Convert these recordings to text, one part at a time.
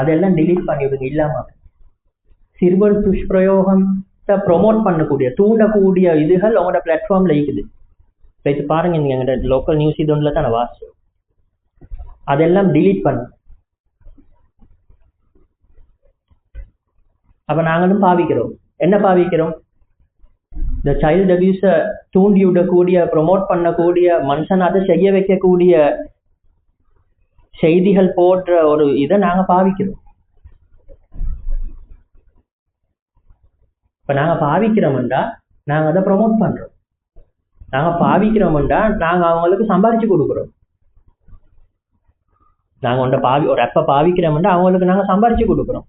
அதெல்லாம் delete பண்ணிவிடுங்க இல்லாம. சிறுவர் துஷ்பிரயோகத்தை ப்ரொமோட் பண்ணக்கூடிய தூண்டக்கூடிய இதுகள் உங்களோட பிளாட்ஃபார்ம்ல இருக்குது. இப்போ பாருங்க, நீங்க எங்கள்கிட்ட லோக்கல் நியூஸ் இது ஒன்றில் தானே வாசி, அதெல்லாம் delete பண்ணு. அப்ப நாங்களும் பாவிக்கிறோம். என்ன பாவிக்கிறோம்? இந்த சைல்டு அபியூஸை தூண்டி விடக்கூடிய ப்ரொமோட் பண்ணக்கூடிய மனுஷன் அதை செய்ய வைக்கக்கூடிய செய்திகள் போன்ற ஒரு இதை நாங்க பாவிக்கிறோம். இப்ப நாங்க பாவிக்கிறோம்டா நாங்க அதை ப்ரொமோட் பண்றோம். நாங்க பாவிக்கிறோம்டா நாங்க அவங்களுக்கு சம்பாரிச்சு கொடுக்குறோம். நாங்க ஒரு ஆப்பை பாவிக்கிறோம்டா அவங்களுக்கு நாங்க சம்பாரிச்சு கொடுக்குறோம்.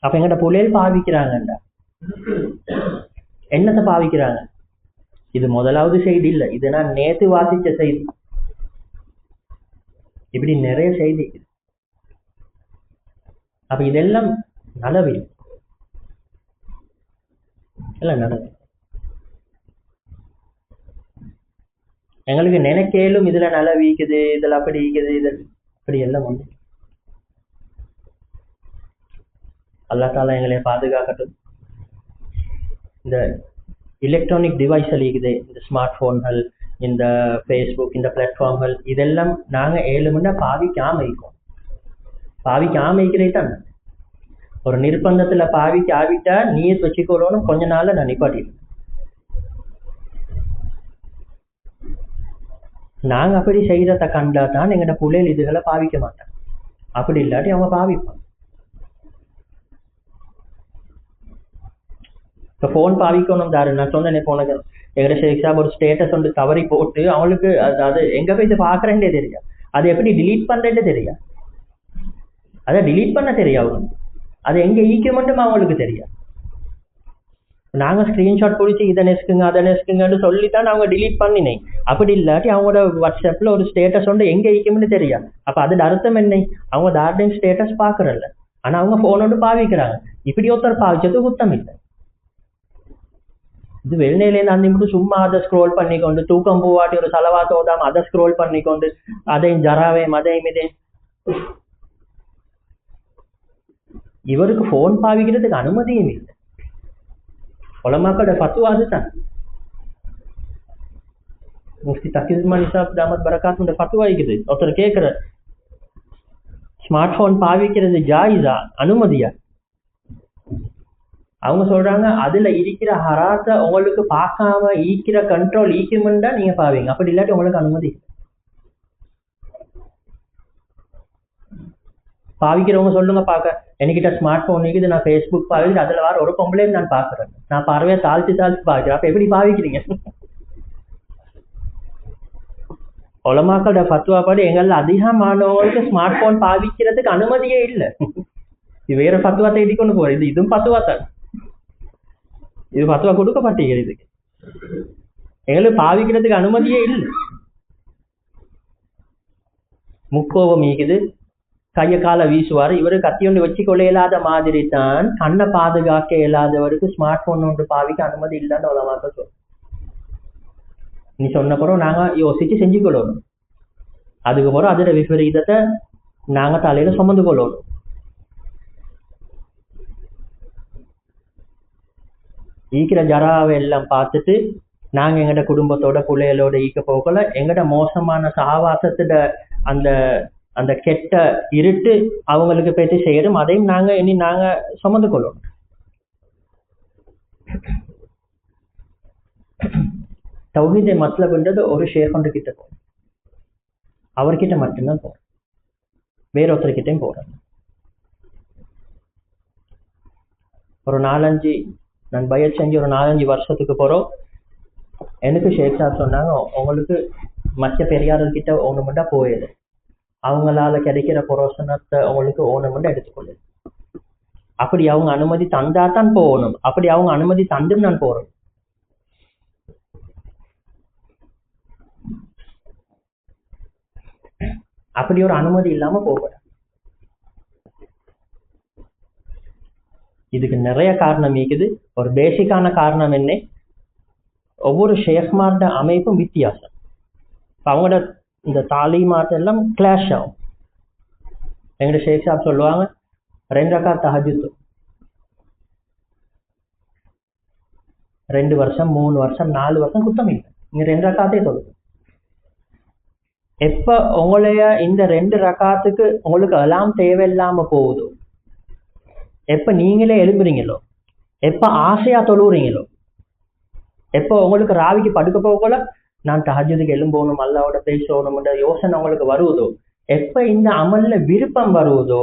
அப்ப எங்கிட்ட புள்ளைகள் பாவிக்கிறாங்கண்டா என்னத்தை பாவிக்கிறாங்க? இது முதலாவது செய்தி இல்லை, இது நான் நேத்து வாசிச்ச செய்தி. இப்படி நிறைய செய்தி. அப்ப இதெல்லாம் நலவி இல்ல, நலவி எங்களுக்கு நினைக்கலும் இதுல நலவிக்குது, இதுல அப்படி இருக்குது, இது அப்படி எல்லாம் வந்து அல்லாஹ் தஆலா எங்களை பாதுகாக்கட்டும். இந்த எலக்ட்ரானிக் டிவைஸ் இருக்குது, இந்த ஸ்மார்ட் போன்கள், இந்த ஃபேஸ்புக், இந்த பிளாட்ஃபார்ம்கள், இதெல்லாம் நாங்க 7 மணி நேரம் பாவிக்காம இருக்கிறேன். ஒரு நிர்பந்தத்துல பாவிக்க ஆவிட்டா நீர் வச்சுக்கொள்ளணும், கொஞ்ச நாள்ல நான் நிப்பாட்டிடுவேன். நாங்க அப்படி செய்யறத கண்டா தான் எங்கட புள்ளைகள் இதுகளை பாவிக்க மாட்டாங்க. அப்படி இல்லாட்டி அவங்க பாவிப்பாங்க. இப்போ ஃபோன் பாவிக்கணும் தாரு, நான் சொன்னேன் போனது எங்கட ஷேக்ஷா ஒரு ஸ்டேட்டஸ் வந்து தவறி போட்டு அவங்களுக்கு அது எங்க போய் இதை பாக்குறேன்னே தெரியும், அதை எப்படி டிலீட் பண்றேன்னு தெரியும், அதை டிலீட் பண்ண தெரியும் அவங்களுக்கு, அது எங்க ஈக்குமெண்ட்டும் அவங்களுக்கு தெரியும். நாங்க ஸ்கிரீன்ஷாட் பிடிச்சி இதை நெஸ்க்குங்க அதை நெஸ்க்குங்கன்னு சொல்லித்தான் அவங்க டிலீட் பண்ணினேன். அப்படி இல்லாட்டி அவங்களோட வாட்ஸ்அப்ல ஒரு ஸ்டேட்டஸ் வந்து எங்க ஈக்குமெண்ட் தெரியும். அப்ப அது அர்த்தம் என்ன? அவங்க தார்டைம் ஸ்டேட்டஸ் பாக்குறல்ல, ஆனா அவங்க போன் வந்து பாவிக்கிறாங்க. இப்படி ஒருத்தர் பாவிச்சது குத்தம் இல்லை. இது வெளிநிலையில அந்த மட்டும் சும்மா அதை ஸ்க்ரோல் பண்ணிக்கொண்டு தூக்கம் போவாட்டி ஒரு செலவாத்தோதாம அதை ஸ்க்ரோல் பண்ணிக்கொண்டு அதையும் ஜராவையும் அதையும் இதையும். இவருக்கு போன் பாவிக்கிறதுக்கு அனுமதியும் இல்லை. உலமாக்களோட ஃபத்வா அதுதான். முஃப்தி தக்கீசுமான் இசாப் தாமத் பரகாத்துடைய ஃபத்வா இருக்குது. ஒருத்தர் கேட்கிற ஸ்மார்ட் போன் பாவிக்கிறது ஜாயிஸா, அனுமதியா? அவங்க சொல்றாங்க அதுல இருக்கிற ஹராத்தை உங்களுக்கு பார்க்காம ஈக்கிற கண்ட்ரோல் ஈக்குமெண்டா நீங்க பாவீங்க, அப்படி இல்லாட்டி உங்களுக்கு அனுமதி. பாவிக்கிறவங்க சொல்லுங்க பார்க்க, என்கிட்ட ஸ்மார்ட் போன் இருக்குது, நான் ஃபேஸ்புக் பாவிக்கிறேன், அதுல வர ஒரு கம்ப்ளைண்ட் நான் பாக்குறேன், நான் பார்வையா தாழ்த்தி பாக்குறேன். அப்ப எப்படி பாவிக்கிறீங்க? உலமாக்களோட ஃபத்வா படி எங்கள்ல அதிகமானவங்களுக்கு ஸ்மார்ட் போன் பாவிக்கிறதுக்கு அனுமதியே இல்லை. இது வேற ஃபத்வா தேடி கொண்டு போற, இதுவும் ஃபத்வா தான். இது ஃபத்வா கொடுக்கப்பட்டீங்க. இதுக்கு எங்களுக்கு பாவிக்கிறதுக்கு அனுமதியே இல்லை. முக்கோபம் ஈக்குது, கைய கால வீசுவாரு. இவரு கத்தி ஒன்று வச்சு கொள்ள இயலாத மாதிரி தான் கண்ணை பாதுகாக்க இயலாதவருக்கு ஸ்மார்ட் போன் ஒன்று பாவிக்க அனுமதி இல்லைன்னு உலமாக்க சொல்லும். நீ சொன்ன பிறகு நாங்க யோசிச்சு செஞ்சு கொள்ளணும். அதுக்கு பிறகு அதோட விபரீதத்தை நாங்க தலையில சுமந்து கொள்ளணும். ஈக்கிற ஜராவை எல்லாம் பார்த்துட்டு நாங்க எங்கட குடும்பத்தோட பிள்ளைகளோட ஈக்க போகல, எங்கட மோசமான சகவாசத்தோட அந்த அந்த கெட்ட இருட்டு அவங்களுக்கு பேச்சு செய்யணும். அதையும் நாங்க சுமந்து கொள்ளணும். தௌஹீதை மத்லப்ன்றது ஒரு ஷேഖ் கிட்ட போகும், அவர்கிட்ட மட்டும்தான் போறோம், வேற ஒருத்தர்கிட்டையும் போறோம். ஒரு 4-5 நான் பயட் செஞ்சு ஒரு 4-5 வருஷத்துக்கு போறோம். எனக்கு ஷேக் சார் சொன்னாங்க, உங்களுக்கு மற்ற பெரியார்கிட்ட ஒண்ணு மட்டும் போயிடு, அவங்களால கிடைக்கிற புரோசனத்தை உங்களுக்கு ஒண்ணு மட்டும் எடுத்துக்கொள்ளு. அப்படி அவங்க அனுமதி தந்தா தான் போகணும். அப்படி அவங்க அனுமதி தந்து நான் போறேன். அப்படி ஒரு அனுமதி இல்லாம போகிறேன். இதுக்கு நிறைய காரணம் இருக்குது. ஒரு பேசிக்கான காரணம் என்ன? ஒவ்வொரு ஷேக்மார்ட அமைப்பும் வித்தியாசம். அவங்களோட இந்த தாலீமாட் எல்லாம் கிளாஷ் ஆகும். எங்கட ஷேக் சாப் சொல்லுவாங்க 2 ரக்காத் தஹஜ்ஜுத் 2 வருஷம் 3 வருஷம் 4 வருஷம் குத்தம் இல்லை. நீங்க 2 ரக்காத்தே தொழுது. எப்ப உங்களைய இந்த 2 ரக்காத்துக்கு உங்களுக்கு அலாம் தேவையில்லாம போகுதோ, எப்ப நீங்களே எழும்புறீங்களோ, எப்ப ஆசையா தொழுறீங்களோ, எப்போ உங்களுக்கு ராவிக்கு படுக்க போகல நான் தஹஜ்ஜுதுக்கு எழும்பணும் அல்லாவோட பேசணும்ன்ற யோசனை உங்களுக்கு வருவதோ, எப்ப இந்த அமல்ல விருப்பம் வருவதோ,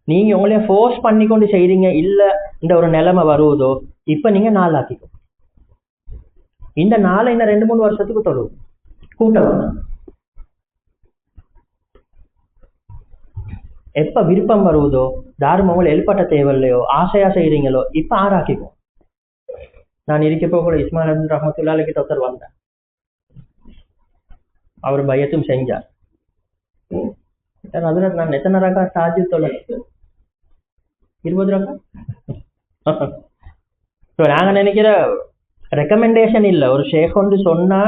நீங்க உங்களைய ஃபோர்ஸ் பண்ணி கொண்டு செய்றீங்க இல்ல இந்த ஒரு நிலைமை வருவதோ, இப்ப நீங்க நாளாக்கிக்கோ. இந்த நாளை இந்த 2-3 வருஷத்துக்கு தொழுவும் கூட்டம். எப்ப விருப்பம் வருவதோ, தாரும் உங்களை எழுப்பட்ட தேவையில்லையோ, ஆசையா செய்றீங்களோ, இப்ப ஆறாக்கிக்கும். நான் இருக்கப்போ கூட இஸ்மாயில் அப்துல் ரஹ்மத்துல்லாஹி கிட்ட ஒருத்தர் வந்தேன். அவர் பயத்தும் செஞ்சார். அதுல நான் எத்தனை ரக்கா சாஜி தொலை 20 ரக்கா. நாங்க நினைக்கிற ரெக்கமெண்டேஷன் இல்ல, ஒரு ஷேக் ஒன்று சொன்னா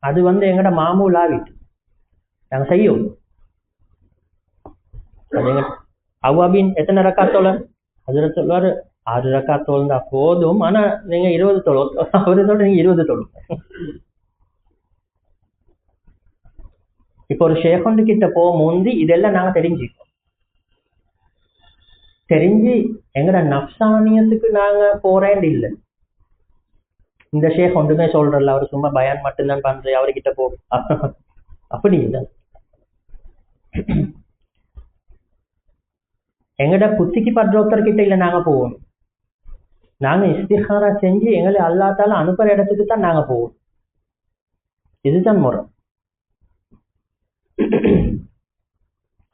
அது எங்கட மாமூல் ஆவிட்டு நாங்க செய்யும். அவ்வாபின் எத்தனை ரக்கா தொலை? அதுல சொல்லுவாரு 6 ரக்கா தொழுந்தா போதும், ஆனா நீங்க 20 தொழும். அவரு சொல்ற நீங்க 20 தொழும். இப்போ ஒரு ஷேகொண்டு கிட்ட முந்தி இதெல்லாம் நாங்க தெரிஞ்சுக்கோம். தெரிஞ்சு எங்கட நப்சானியத்துக்கு நாங்க போறேன் இல்லை. இந்த ஷேக் ஒன்றுமே சொல்றல, அவரு சும்மா பயான் மட்டும்தான் பண்ற, அவர்கிட்ட போ அப்படி இல்லை. எங்கட புத்திக்கு படுற ஒருத்தர்கிட்ட இல்லை நாங்க போவோம். நாங்க இஸ்திகாரா செஞ்சு எங்களை அல்லாஹ் அனுப்புற இடத்துக்கு தான் நாங்க போவோம். இதுதான் முறை.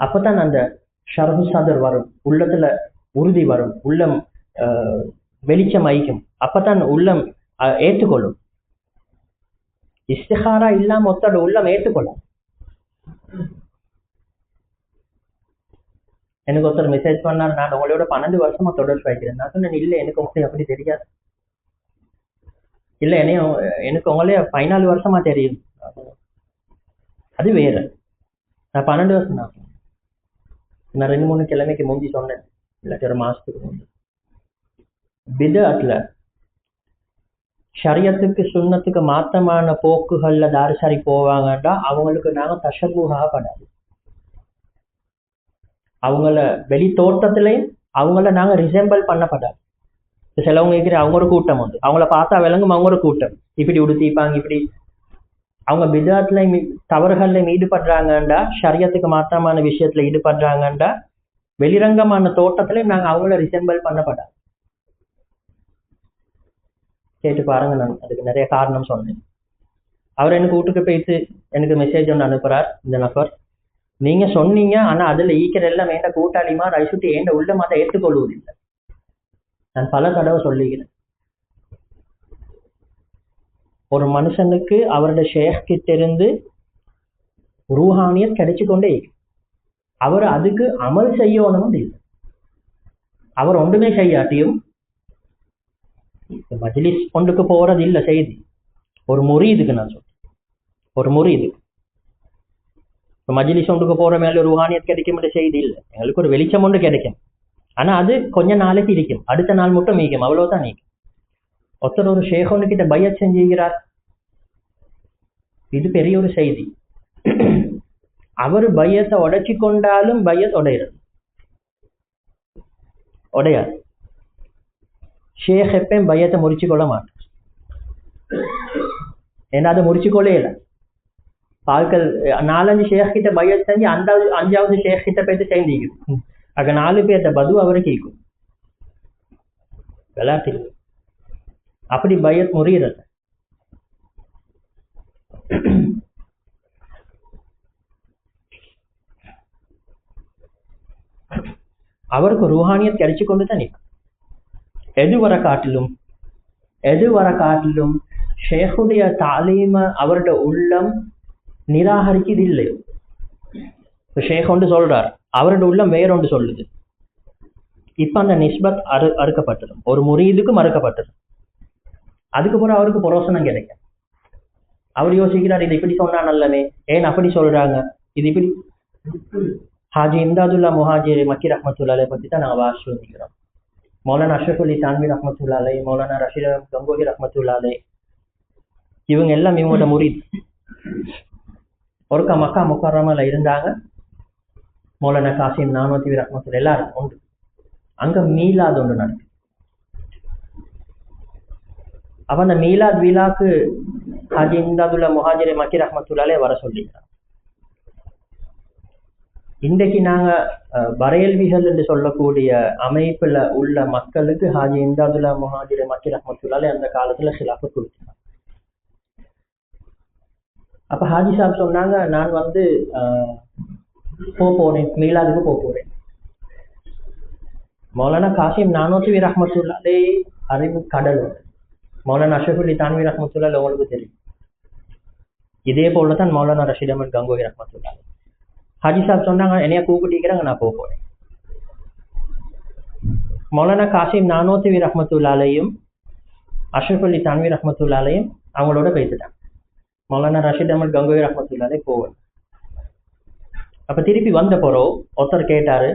அப்பதான் அந்த ஷர்ஹு சதர் வரும், உள்ளத்துல உறுதி வரும், உள்ளம் வெளிச்சம் ஐக்கும். அப்பதான் உள்ளம் ஏற்றுக்கொள்ளும். இஸ்திகாரா இல்லாம ஒத்தோட உள்ளம் ஏற்றுக்கொள்ளும். எனக்கு ஒருத்தர் மெசேஜ் பண்ணார், நான் உங்களோட 12 வருஷமா தொடர்பு வைக்கிறேன். நான் சொன்னேன் இல்லை, எனக்கு உங்களை அப்படி தெரியாது. இல்லை எனக்கு உங்களே 14 வருஷமா தெரியும். அது வேற. நான் 12 வருஷம் தான். நான் 2-3 கிழமைக்கு முந்தி சொன்னேன், இல்லாட்டி ஒரு மாசத்துக்கு முந்தி. பிதஅத்ல ஷரியத்துக்கு சுன்னத்துக்கு மாத்தமான போக்குகள்ல தாரிசாரி போவாங்கன்றா அவங்களுக்கு நாங்க தஷபூஹா படாது. அவங்கள வெளி தோட்டத்திலையும் அவங்கள நாங்க ரிசெம்பிள் பண்ணப்படாது. சிலவங்க இருக்கிற அவங்க ஒரு கூட்டம் உண்டு, அவங்கள பார்த்தா விளங்கும் அவங்க ஒரு கூட்டம், இப்படி உடுத்திப்பாங்க, இப்படி அவங்க பிதாத்துல தவறுகள்ல ஈடுபடுறாங்கண்டா, ஷரியத்துக்கு மாற்றமான விஷயத்துல ஈடுபடுறாங்கண்டா, வெளிரங்கமான தோட்டத்திலையும் நாங்க அவங்கள ரிசெம்பிள் பண்ணப்படாது. கேட்டு பாருங்க, நான் அதுக்கு நிறைய காரணம் சொன்னேன். அவர் எனக்கு வீட்டுக்கு போயிட்டு எனக்கு மெசேஜ் ஒன்று அனுப்புறார். இந்த நபர், நீங்க சொன்னீங்க, ஆனா அதுல ஈக்கிற எல்லாம் வேண்ட கூட்டாளிமா ரைசுட்டி ஏண்ட உள்ள அதை ஏற்றுக்கொள்வதில்லை. நான் பல தடவை சொல்லிக்கிறேன். ஒரு மனுஷனுக்கு அவருடைய ஷேக் கிட்ட இருந்து ரூஹானியத் கிடைச்சு கொண்டே, அவர் அதுக்கு அமல் செய்யணும் இல்லை. அவர் ஒன்றுமே செய்யாட்டியும் மஜ்லிஸ் ஒன்றுக்கு போறது இல்லை செய்தி. ஒரு முரீதுக்கு நான் சொல்றேன், ஒரு முரீது மஜ்லிஸ் ஒன்றுக்கு போற மேல ரூஹானியத் கிடைக்கும் செய்தி இல்லை. எங்களுக்கு ஒரு வெளிச்சம் ஒன்று கிடைக்கும், ஆனா அது கொஞ்ச நாளைக்கு இருக்கும், அடுத்த நாள் மட்டும் நீக்கும், அவ்வளவுதான் நீக்கும். ஒருத்தர் ஒரு ஷேக் கிட்ட பையத் செஞ்சுகிறார், இது பெரிய ஒரு செய்தி. அவர் பையத்தை உடைச்சு கொண்டாலும் பையத் உடையாது. ஷேக் எப்பயும் பையத்தை முறிச்சு கொள்ள மாட்டார். ஏன்னா அதை முறிச்சு கொள்ளே இல்லை. ஆட்கள் 4-5 ஷேக் கிட்ட பையத் செஞ்சு 5வது ஷேக் கிட்ட போயிட்டு சேர்ந்திக்கும். அங்க 4 பேர்த்த பது அவரு கேட்கும் விளையாட்டு. அப்படி பையத் முறியறது. அவருக்கு ரூஹானியத் கிடைச்சு கொண்டு தான் நிற்கும். எது வர காட்டிலும் ஷேக்குடைய தாலீம அவருடைய உள்ளம் நிராகரிக்குது இல்லை. ஷேக் ஒன்று சொல்றார், அவருடைய உள்ளம் வேறொன்று சொல்லுது. இப்ப அந்த நிஸ்பத் அறுக்கப்பட்டது, ஒரு முரீதுக்கு மறுக்கப்பட்டது. அதுக்கப்புறம் அவருக்கு புரோசனம் கிடைக்கும். அவர் யோசிக்கிறார், இது இப்படி சொன்னா நல்லமே, ஏன் அப்படி சொல்றாங்க, இது இப்படி ஹாஜி இம்தாதுல்லா முஹாஜிர் மக்கி ரஹ்மத்துல்லாஹி பற்றி தான் நாங்கள் வாசிச்சு வந்துக்கிறோம். மௌலானா அஷ்ரஃப் அலி தான்வி ரஹ்மத்துல்லாஹி, மௌலானா ரஷீத் கங்கோஹி ரஹ்மத்துல்லாஹி, இவங்க எல்லாம் இவங்களோட முரீத். ஒருக்கா மக்கா முக்கர்ரமால இருந்தாங்க. மௌலானா காசிம் நானூத்தி ரஹ்மத்துல்லாஹி எல்லாரும் உண்டு. அங்க மீலாத் ஒன்று நடக்குது. அப்ப அந்த மீலாத் விழாக்கு ஹாஜி இம்தாதுல்லா முஹாஜிர் மக்கி ரஹ்மத்துல்லாஹி வர சொல்லிக்கிறாங்க. இன்றைக்கு நாங்க பரேல்விகள் என்று சொல்லக்கூடிய அமைப்புல உள்ள மக்களுக்கு ஹாஜி இம்தாதுல்லா முஹாஜிர் மக்கி ரஹ்மத்துல்லாஹி அந்த காலத்துல ஹிலாஃபத் கொடுத்தாங்க. அப்ப ஹாஜி சாப் சொன்னாங்க, நான் போறேன், மீலாதுக்கு போறேன். மௌலானா காசிம் நானூத்தி ரஹ்மத்துல்லாஹி அறிவு கடல். மௌலானா அஷ்ரஃப் அலி தான்வி ரஹ்மத்துல்லாஹி உங்களுக்கு தெரியும். இதே போலதான் மௌலானா ரஷீத் அஹ்மத் கங்கோஹி ரஹ்மத்துல்லாஹி. ஹாஜி சாப் சொன்னாங்க, என்னைய கூப்பிட்டிருக்கிறாங்க, நான் போறேன். மௌலானா காசிம் நானூத்தி ரஹ்மத்துல்லாஹியும் அஷ்ரஃப் அலி தான்வி ரஹ்மத்துல்லாஹியும் அவங்களோட பேசிட்டாங்க. மௌலானா ரஷீத் அஹ்மத் கங்கோஹி ரஹ்மத்துல்லாஹி போவேன். அப்ப திருப்பி வந்த போறோம் ஒருத்தர் கேட்டாரு,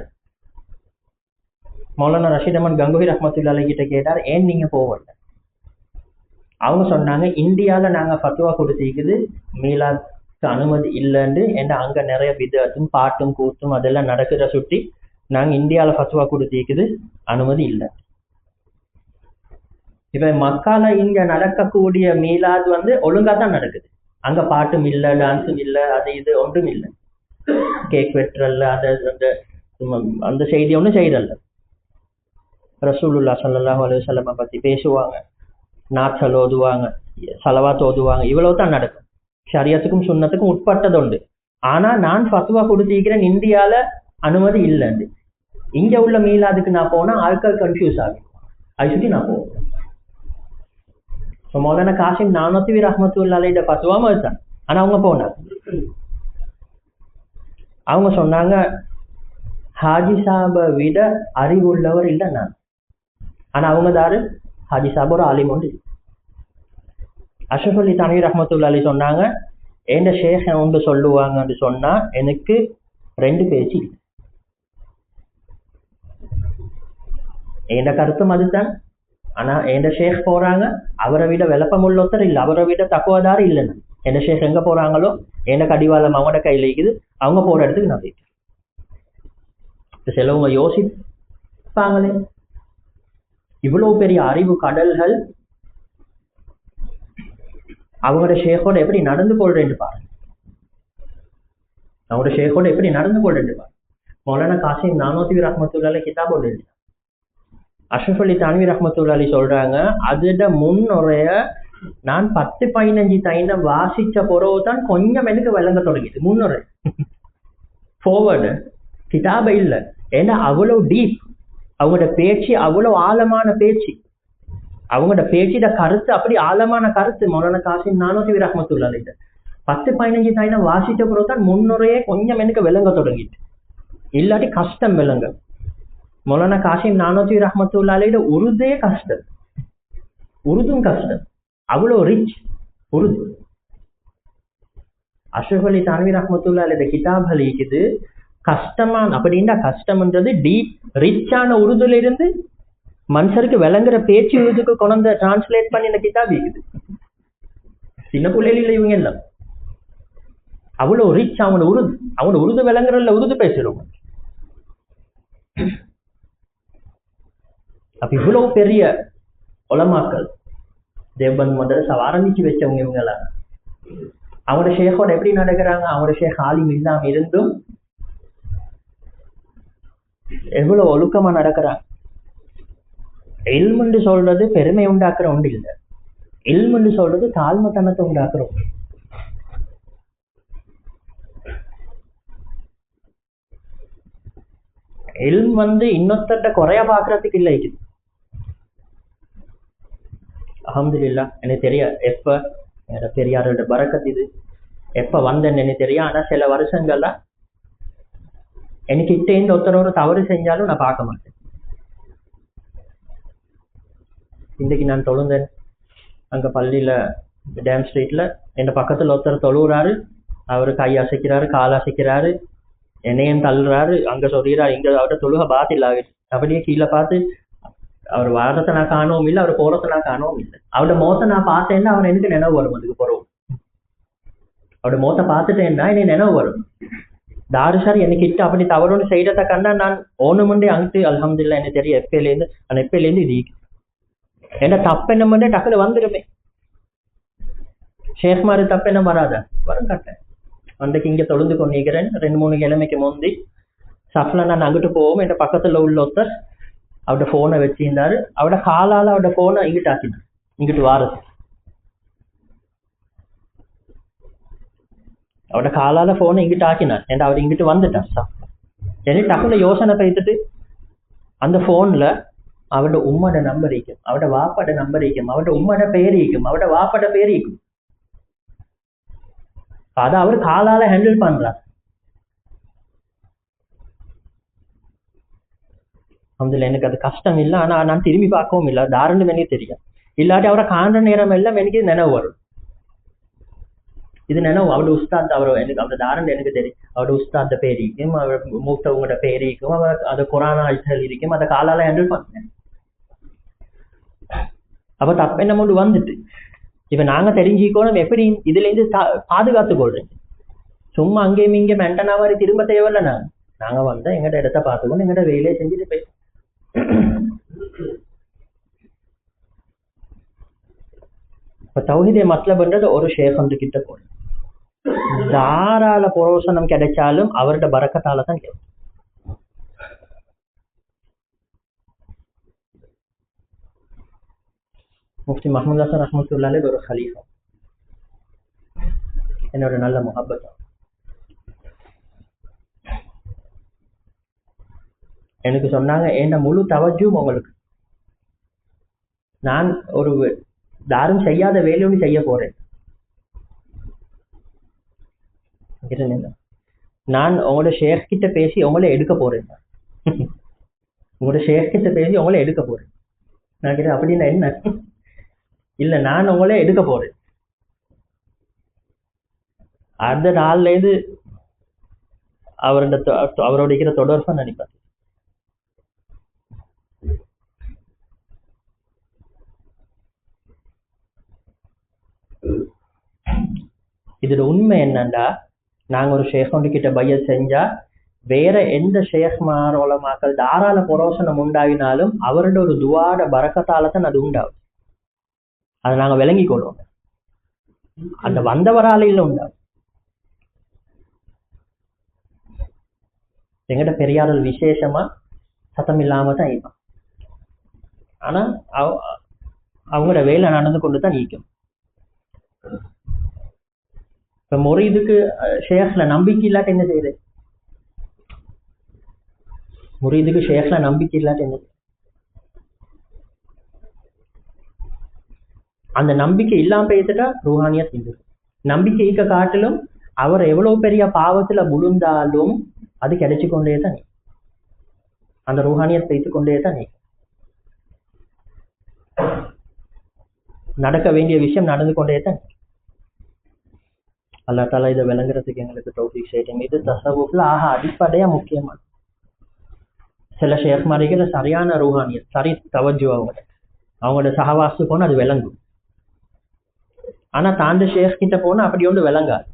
மௌலானா ரஷீத் அஹ்மத் கங்கோஹி ரஹ்மத்துல்லாஹி கிட்ட கேட்டார், ஏன் நீங்க போவல? அவங்க சொன்னாங்க, இந்தியால நாங்க ஃபத்வா கொடுத்திருக்குது மீலாத் அனுமதி இல்லைன்னு. ஏன்னா அங்க நிறைய பிதத்தும் பாட்டும் கூத்தும் அதெல்லாம் நடக்கிற சுட்டி நாங்க இந்தியால ஃபத்வா கொடுத்திருக்குது அனுமதி இல்லை. இப்ப மக்கால இங்க நடக்கக்கூடிய மீலாத் ஒழுங்கா தான் நடக்குது. அங்க பாட்டும் இல்லை, டான்ஸும் இல்லை, அது இது ஒன்றும் இல்லை. கேக் வெட்டுறல்ல, அந்த செய்தி ஒன்றும் செய்யறல்ல. ரசூலுல்லாஹ் ஸல்லல்லாஹு அலைஹி வஸல்லம் பத்தி பேசுவாங்க, நாட்கள் ஓதுவாங்க, சலவாத் ஓதுவாங்க, இவ்வளவு தான் நடக்கும். ஷரியத்துக்கும் சுன்னத்துக்கும் உட்பட்டது உண்டு. ஆனா நான் ஃபத்வா கொடுத்திருக்கிறேன் இந்தியால அனுமதி இல்லைன்னு. இங்க உள்ள மீலாதுக்கு நான் போனா ஆட்கள் கன்ஃபியூஸ் ஆகும். அது சுற்றி நான் போவேன். மௌலானா காசிம் நானூத்தி ரஹ்மத்துல்லாஹி ஃபத்வா தான். ஆனா அவங்க போனாங்க. அவங்க சொன்னாங்க, ஹாஜி சாபை விட அறிவுள்ளவர் இல்லை நான். ஆனா அவங்க தாரு ஹாஜி சாப் ஒரு ஆலிம் உண்டு. அஷ்ரஃப் அலி தான்வி ரஹ்மத்துல்லாஹி சொன்னாங்க, என் ஷேக் ஒன்று சொல்லுவாங்கன்னு சொன்னா எனக்கு 2 பேச்சு. என் கருத்தும் அதுதான். ஆனா என் ஷேக் போறாங்க, அவரை விட விளப்பம் உள்ளொத்தர் இல்லை, அவரை விட தக்குவதாரு இல்லைன்னு. என் ஷேக் எங்க போறாங்களோ என் கடிவாளம் அவங்களோட கையில இருக்குது, அவங்க போற இடத்துக்கு நான் போயிட்டேன். சிலவங்க யோசிப்பாங்களே, இவ்வளவு பெரிய அறிவு கடல்கள் அவங்களோட ஷேக்கோட எப்படி நடந்து கொள்றேன்னு பாருங்க. அவங்களோட ஷேக்கோட எப்படி நடந்து கொள்றேன்னு பாருங்க. மௌலானா காசிம் நானூத்தி ரஹ்மத்துல்லாஹி கிதாப் ஒன்று எழுதி, அஷ்ரஃப் அலி தான்வி ரஹ்மத்துல்லாஹி சொல்றாங்க, அதோட முன்னுரைய நான் 10-15 தைனம் வாசிச்ச பிறகுதான் கொஞ்சம் எனக்கு விளங்க தொடங்கிது. முன்னுரை ஃபார்வர்டு கிதாப இல்ல. ஏன்னா அவ்வளவு டீப், அவங்களோட பேச்சு அவ்வளவு ஆழமான பேச்சு, அவங்களோட பேச்சிட கருத்து அப்படி ஆழமான கருத்து. மௌலானா காசிம் நானூத்தி ரஹ்மத்துல்லாஹி 10-15 தைனம் வாசிச்ச பிறகுதான் முன்னுரையே கொஞ்சம் எனக்கு விளங்க தொடங்கிட்டு. இல்லாட்டி கஷ்டம் விளங்க. மௌலானா காசிம் நானூத்தி ரஹ்மத்துல்லாஹி உருதே கஷ்டம், உருதும் கஷ்டம், அவ்வளோ ரிச் உருது. அஷ்ரஃப் அலி தான்வி ரஹ்மத்துல்லாஹி கிதாப்கள் இருக்குது கஷ்டமான, அப்படின்னா கஷ்டம்ன்றது டீப் ரிச்சான உருதுல இருந்து மனுஷருக்கு விளங்குற பேச்சு உருதுக்கு கொண்டு டிரான்ஸ்லேட் பண்ணி இந்த கிதாப் இருக்குது. சின்ன பிள்ளைல இவங்க எல்லாம் அவ்வளோ ரிச். அவங்க உருது விளங்குறதுல உருது பேசுறவங்க. அப்ப இவ்வளவு பெரிய உலமாக்கள் தேவபந்த் மதரசா ஆரம்பிச்சு வச்சவங்க இவங்கெல்லாம் அவங்களோட ஷேக்கோட எப்படி நடக்கிறாங்க. அவங்களோட ஷேக் ஆலிம் இல்லாம இருந்தும் எவ்வளவு ஒழுக்கமா நடக்கிறாங்க. இல்முன்னு சொல்றது பெருமை உண்டாக்குற ஒன்று இல்லை, இல்முன்னு சொல்றது தாழ்மைத்தனத்தை உண்டாக்குறோம். இல்ம் இன்னொருத்த குறைய பாக்குறதுக்கு இல்லை. இது அல்ஹம்துலில்லாஹ் எனக்கு தெரிய எப்ப பெரியாரோட பரக்கத் இது எப்ப வந்தேன்னு எனக்கு தெரியும். ஆனா சில வருஷங்கள்ல எனக்கு இட்டேந்து ஒருத்தரோட தவறு செஞ்சாலும் நான் பார்க்க மாட்டேன். இன்னைக்கு நான் தொழுந்தேன் அங்க பள்ளியில டேம் ஸ்ட்ரீட்ல, என் பக்கத்துல ஒருத்தர் தொழுகிறாரு, அவரு கை அசைக்கிறாரு, கால் அசைக்கிறாரு, என்னையும் தள்ளுறாரு, அங்க சொல்லிடுறாரு, இங்க அவர்கிட்ட தொழுக பாத்தில் ஆகிடுச்சு. அப்படியே கீழே பார்த்து அவர் வாரத்தை நான் காணவும் இல்லை, அவர் போறதை நான் காணவும் இல்லை. அவரோட மோத்தை நான் பார்த்தேன்னா அவர் எனக்கு நினைவு வரும். அதுக்கு பிறகு அவரோட மோத்தை பார்த்துட்டேன்னா எனக்கு நினைவு வரும். தாருஷார் எனக்கிட்ட அப்படி தவறுன்னு செய்யறத கண்டா நான் ஓணுமுண்டே அங்கிட்டு அல்ஹம்துலில்லாஹ் எனக்கு தெரியும் எப்பயிலேருந்து இது என்ன தப்பென்னமுண்டே டக்குனு வந்துடுமே. ஷேக் மாதிரி தப்பென்ன வராதா? வரும் கட்டேன். அன்றைக்கு இங்கே தொழுந்து கொண்டிருக்கிறேன். 2-3 கிழமைக்கு முந்தி சஃப்ல நான் அங்கிட்டு போவோம். என் பக்கத்தில் உள்ள ஒருத்தர் அவரோட ஃபோனை வச்சிருந்தாரு. அவரோட காலால் அவரோட ஃபோனை இங்கிட்டு ஆக்கினார். இங்கிட்டு வாரது அவரோட காலால் ஃபோனை இங்கிட்டு ஆக்கினார். ஏன்னா அவர் இங்கிட்டு வந்துட்டார் சஃப்ல. எனக்கு டக்குனு யோசனை பயித்துட்டு அந்த ஃபோனில் அவரோட உம்மோட நம்பர் இருக்கும், அவரோட வாப்பாட நம்பர் இருக்கும், அவரோட உம்மோட பேர் இருக்கும், அவரோட வாப்பாட பேர் இருக்கும். அதை அவர் காலால ஹேண்டில் பண்றார். அதுல எனக்கு அது கஷ்டம் இல்லை. ஆனா நான் திரும்பி பார்க்கவும் இல்லை. தாராளம் எனக்கு தெரியும். இல்லாட்டி அவரை காண்ற நேரம் எல்லாம் எனக்கு நினைவு வரும். இது நினைவு அவரோட உஸ்தாத், எனக்கு அவரோட தாராளம் எனக்கு தெரியும். அவரோட உஸ்தாத்த பேரிக்கும், அவர் மூத்தவங்களோட பேரிக்கும், அவர் அதை குரானா இருக்கும், அதை காலால ஹேண்டில் பண்ணேன். அப்ப தப்பென்ன மூடு வந்துட்டு இப்ப நாங்க தெரிஞ்சுக்கணும் எப்படி இதுல இருந்து பாதுகாத்து கொள்றேன். சும்மா அங்கேயும் இங்கே மென்டனா மாதிரி திரும்ப தேவையில்ல. நாங்க வந்தா எங்கட இடத்த பார்த்துக்கணும், எங்கட வேலையை செஞ்சுட்டு போய். இப்ப தௌஹீதே மத்லப்ன்றது ஒரு ஷேக் கிட்ட போய் தாராள புரோசனம் கிடைச்சாலும் அவரோட பரக்கத்தால தான் கிடைக்கும். முஃப்தி மஹ்மூத் ஹசன் ரஹ்மத்துல்லாஹி அலைஹி ஒரு கலீஃபா, என்னோட நல்ல முஹப்பத். எனக்கு சொன்னாங்க, என்ன முழு தவஜும் உங்களுக்கு, நான் ஒரு யாரும் செய்யாத வேலையோடு செய்ய போறேன். நான் உங்களோட ஷேக் கிட்ட பேசி உங்களை எடுக்க போறேன். உங்களோட ஷேக் கிட்ட பேசி உங்களை எடுக்க போறேன். நான் கேட்டேன், அப்படின்னா என்ன? இல்ல, நான் உங்களே எடுக்க போறேன். அந்த நாள்ல இருந்து அவரோட இருக்கிற தொடர்பை நினைப்பார். இதோட உண்மை என்னண்டா, நாங்க ஒரு ஷேக் கிட்ட பையத் செஞ்சா வேற எந்த ஷேக் மாரோலமாக்கள் தாராள புரோசனம் உண்டாகினாலும் அவரோட ஒரு துவாட பரக்கத்தால தான் அது உண்டாகும். அதை நாங்க விளங்கி கொள்வோம். அந்த வந்தவரால இல்ல உண்டாகும். எங்கிட்ட பெரியார்கள் விசேஷமா சத்தம் இல்லாம தான் இருக்கும். ஆனா அவங்களோட வேலை நடந்து கொண்டு தான் நீக்கும். இப்ப முரீதுக்கு ஷேக்ல நம்பிக்கை இல்லாட்ட என்ன செய்யுது? முரீதுக்கு ஷேக்ல நம்பிக்கை இல்லாட்ட என்ன? அந்த நம்பிக்கை இல்லாம பேசிட்டா ரூஹானியா செஞ்சு. நம்பிக்கைக்கு காட்டிலும் அவர் எவ்வளவு பெரிய பாவத்துல முழுந்தாலும் அது கிடைச்சு கொண்டே தான் அந்த ரூஹானியை பேசிக் கொண்டே தான் நடக்க வேண்டிய விஷயம் நடந்து கொண்டே தான். அல்லாஹ் தஆலா இதை விளங்குறதுக்கு எங்களுக்கு தௌஃபீக் செய்யட்டும். இது தஸவ்வுஃப்ல அடிப்படையா முக்கியமான சில ஷேக்மாரிகள சரியான ரூஹானியத், சரி தவஜ்ஜு, அவங்களோட சஹவாசு போனா அது விளங்கும். ஆனா தாண்ட ஷேக் கிட்ட போனா அப்படி ஒன்று விளங்காது.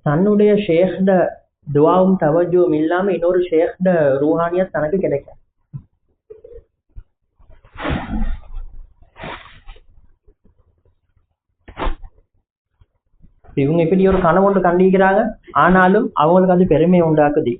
தன்னுடைய ஷேக்ட துவாவும் தவஜுவும் இல்லாம இன்னொரு ஷேக்ட ரூஹானியத் தனக்கு கிடைக்கும். இவங்க இப்படி ஒரு கனவு ஒன்று கண்டிக்கிறாங்க, ஆனாலும் அவங்களுக்கு அது பெருமை உண்டாக்குது.